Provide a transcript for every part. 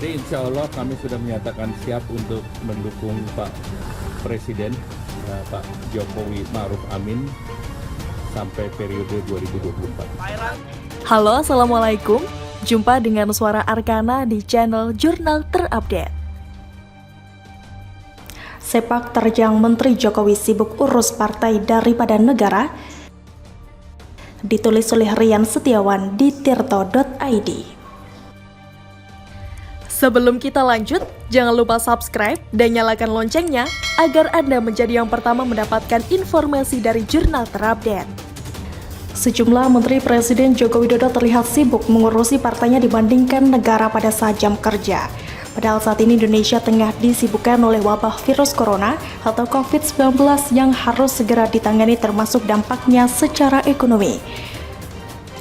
Jadi insya Allah kami sudah menyatakan siap untuk mendukung Pak Presiden, Pak Jokowi Ma'ruf Amin sampai periode 2024. Halo, Assalamualaikum. Jumpa dengan Suara Arkana di channel Jurnal Terupdate. Sepak terjang Menteri Jokowi sibuk urus partai daripada negara, ditulis oleh Rian Setiawan di tirto.id. Sebelum kita lanjut, jangan lupa subscribe dan nyalakan loncengnya agar Anda menjadi yang pertama mendapatkan informasi dari Jurnal Terupdate. Sejumlah Menteri Presiden Joko Widodo terlihat sibuk mengurusi partainya dibandingkan negara pada saat jam kerja. Padahal saat ini Indonesia tengah disibukkan oleh wabah virus corona atau COVID-19 yang harus segera ditangani termasuk dampaknya secara ekonomi.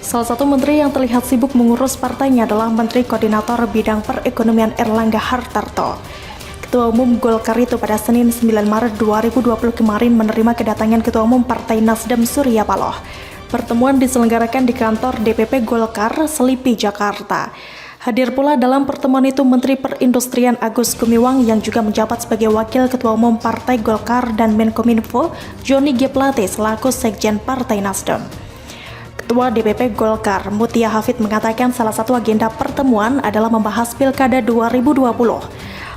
Salah satu menteri yang terlihat sibuk mengurus partainya adalah Menteri Koordinator Bidang Perekonomian Erlangga Hartarto. Ketua Umum Golkar itu pada Senin 9 Maret 2020 kemarin menerima kedatangan Ketua Umum Partai Nasdem Surya Paloh. Pertemuan diselenggarakan di kantor DPP Golkar, Selipi, Jakarta. Hadir pula dalam pertemuan itu Menteri Perindustrian Agus Gumiwang yang juga menjabat sebagai Wakil Ketua Umum Partai Golkar dan Menkominfo Johnny G. Plate selaku Sekjen Partai Nasdem. Ketua DPP Golkar, Mutia Hafid mengatakan salah satu agenda pertemuan adalah membahas Pilkada 2020.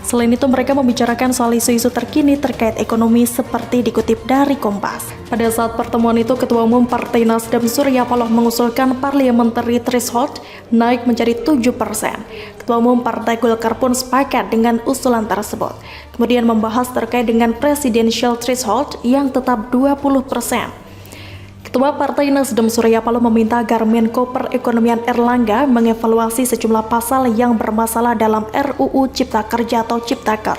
Selain itu, mereka membicarakan soal isu-isu terkini terkait ekonomi seperti dikutip dari Kompas. Pada saat pertemuan itu, Ketua Umum Partai Nasdem Surya Paloh mengusulkan parliamentary threshold naik menjadi 7%. Ketua Umum Partai Golkar pun sepakat dengan usulan tersebut. Kemudian membahas terkait dengan presidential threshold yang tetap 20%. Ketua Partai Nasdem Surya Paloh meminta agar Menko Perekonomian Erlangga mengevaluasi sejumlah pasal yang bermasalah dalam RUU Cipta Kerja atau Ciptaker.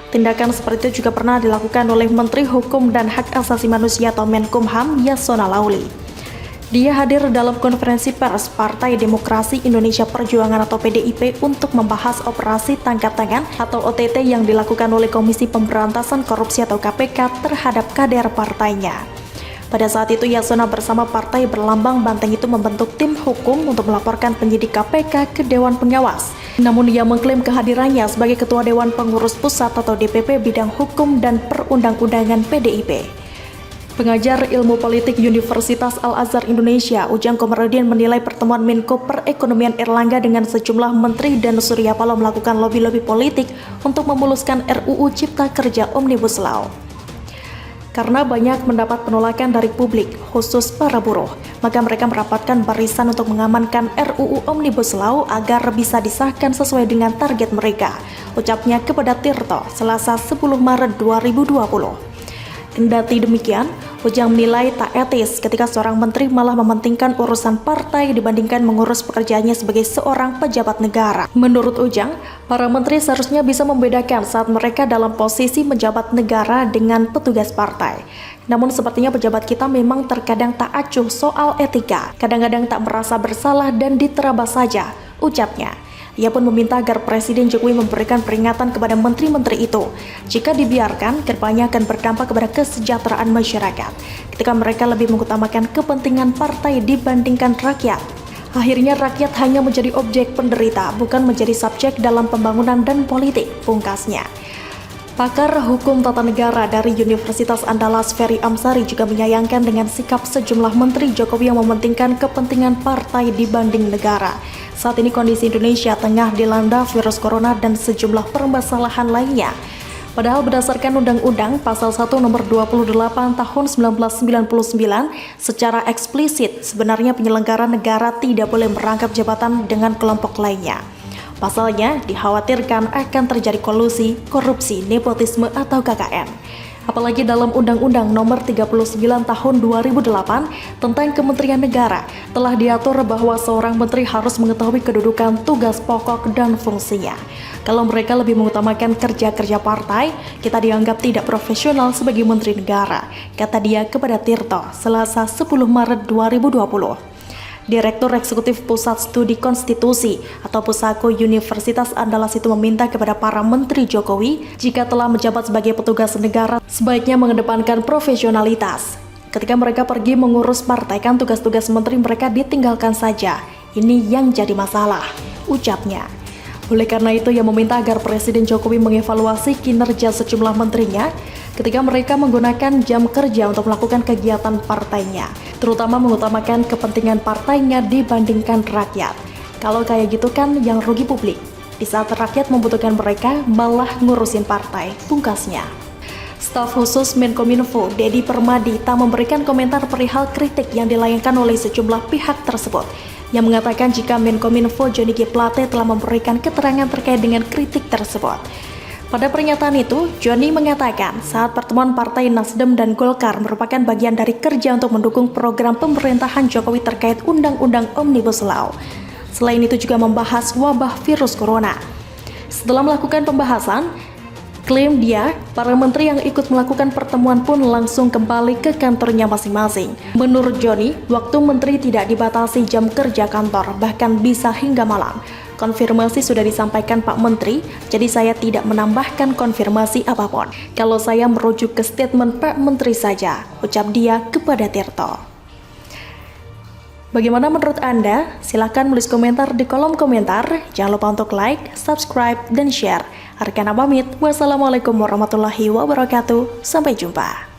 Tindakan seperti itu juga pernah dilakukan oleh Menteri Hukum dan Hak Asasi Manusia atau Menkumham Yasona Lauli. Dia hadir dalam konferensi pers Partai Demokrasi Indonesia Perjuangan atau PDIP untuk membahas operasi tangkap tangan atau OTT yang dilakukan oleh Komisi Pemberantasan Korupsi atau KPK terhadap kader partainya. Pada saat itu Yasona bersama partai berlambang banteng itu membentuk tim hukum untuk melaporkan penyidik KPK ke Dewan Pengawas. Namun ia mengklaim kehadirannya sebagai Ketua Dewan Pengurus Pusat atau DPP Bidang Hukum dan Perundang-undangan PDIP. Pengajar Ilmu Politik Universitas Al-Azhar Indonesia, Ujang Komarudin menilai pertemuan Menko Perekonomian Erlangga dengan sejumlah menteri dan Surya Paloh melakukan lobi-lobi politik untuk memuluskan RUU Cipta Kerja Omnibus Law. Karena banyak mendapat penolakan dari publik, khusus para buruh, maka mereka merapatkan barisan untuk mengamankan RUU Omnibus Law agar bisa disahkan sesuai dengan target mereka, ucapnya kepada Tirto, Selasa 10 Maret 2020. Kendati demikian, Ujang menilai tak etis ketika seorang menteri malah mementingkan urusan partai dibandingkan mengurus pekerjaannya sebagai seorang pejabat negara. Menurut Ujang, para menteri seharusnya bisa membedakan saat mereka dalam posisi menjabat negara dengan petugas partai. Namun sepertinya pejabat kita memang terkadang tak acuh soal etika, kadang-kadang tak merasa bersalah dan diterabas saja, ucapnya. Ia pun meminta agar Presiden Jokowi memberikan peringatan kepada menteri-menteri itu. Jika dibiarkan, kedepannya akan berdampak kepada kesejahteraan masyarakat, ketika mereka lebih mengutamakan kepentingan partai dibandingkan rakyat. Akhirnya rakyat hanya menjadi objek penderita, bukan menjadi subjek dalam pembangunan dan politik, pungkasnya. Pakar Hukum Tata Negara dari Universitas Andalas Ferry Amsari juga menyayangkan dengan sikap sejumlah menteri Jokowi yang mementingkan kepentingan partai dibanding negara. Saat ini kondisi Indonesia tengah dilanda virus corona dan sejumlah permasalahan lainnya. Padahal berdasarkan Undang-Undang Pasal 1 Nomor 28 Tahun 1999 secara eksplisit sebenarnya penyelenggara negara tidak boleh merangkap jabatan dengan kelompok lainnya. Pasalnya dikhawatirkan akan terjadi kolusi, korupsi, nepotisme atau KKN. Apalagi dalam Undang-Undang Nomor 39 Tahun 2008 tentang Kementerian Negara telah diatur bahwa seorang menteri harus mengetahui kedudukan, tugas pokok, dan fungsinya. Kalau mereka lebih mengutamakan kerja-kerja partai, kita dianggap tidak profesional sebagai menteri negara, kata dia kepada Tirto, Selasa 10 Maret 2020. Direktur Eksekutif Pusat Studi Konstitusi atau Pusako Universitas Andalas itu meminta kepada para menteri Jokowi jika telah menjabat sebagai petugas negara sebaiknya mengedepankan profesionalitas. Ketika mereka pergi mengurus partai kan tugas-tugas menteri mereka ditinggalkan saja. Ini yang jadi masalah, ucapnya. Oleh karena itu, ia meminta agar Presiden Jokowi mengevaluasi kinerja sejumlah menterinya ketika mereka menggunakan jam kerja untuk melakukan kegiatan partainya, terutama mengutamakan kepentingan partainya dibandingkan rakyat. Kalau kayak gitu kan yang rugi publik. Di saat rakyat membutuhkan mereka, malah ngurusin partai, pungkasnya. Staf khusus Menkominfo, Dedi Permadi, tak memberikan komentar perihal kritik yang dilayangkan oleh sejumlah pihak tersebut, yang mengatakan jika Menkominfo Johnny G. Plate telah memberikan keterangan terkait dengan kritik tersebut. Pada pernyataan itu, Johnny mengatakan saat pertemuan Partai Nasdem dan Golkar merupakan bagian dari kerja untuk mendukung program pemerintahan Jokowi terkait Undang-Undang Omnibus Law. Selain itu juga membahas wabah virus corona. Setelah melakukan pembahasan, klaim dia, para menteri yang ikut melakukan pertemuan pun langsung kembali ke kantornya masing-masing. Menurut Johnny, waktu menteri tidak dibatasi jam kerja kantor, bahkan bisa hingga malam. Konfirmasi sudah disampaikan Pak Menteri, jadi saya tidak menambahkan konfirmasi apapun. Kalau saya merujuk ke statement Pak Menteri saja, ucap dia kepada Tirto. Bagaimana menurut Anda? Silahkan tulis komentar di kolom komentar. Jangan lupa untuk like, subscribe, dan share. Arkana pamit. Wassalamualaikum warahmatullahi wabarakatuh. Sampai jumpa.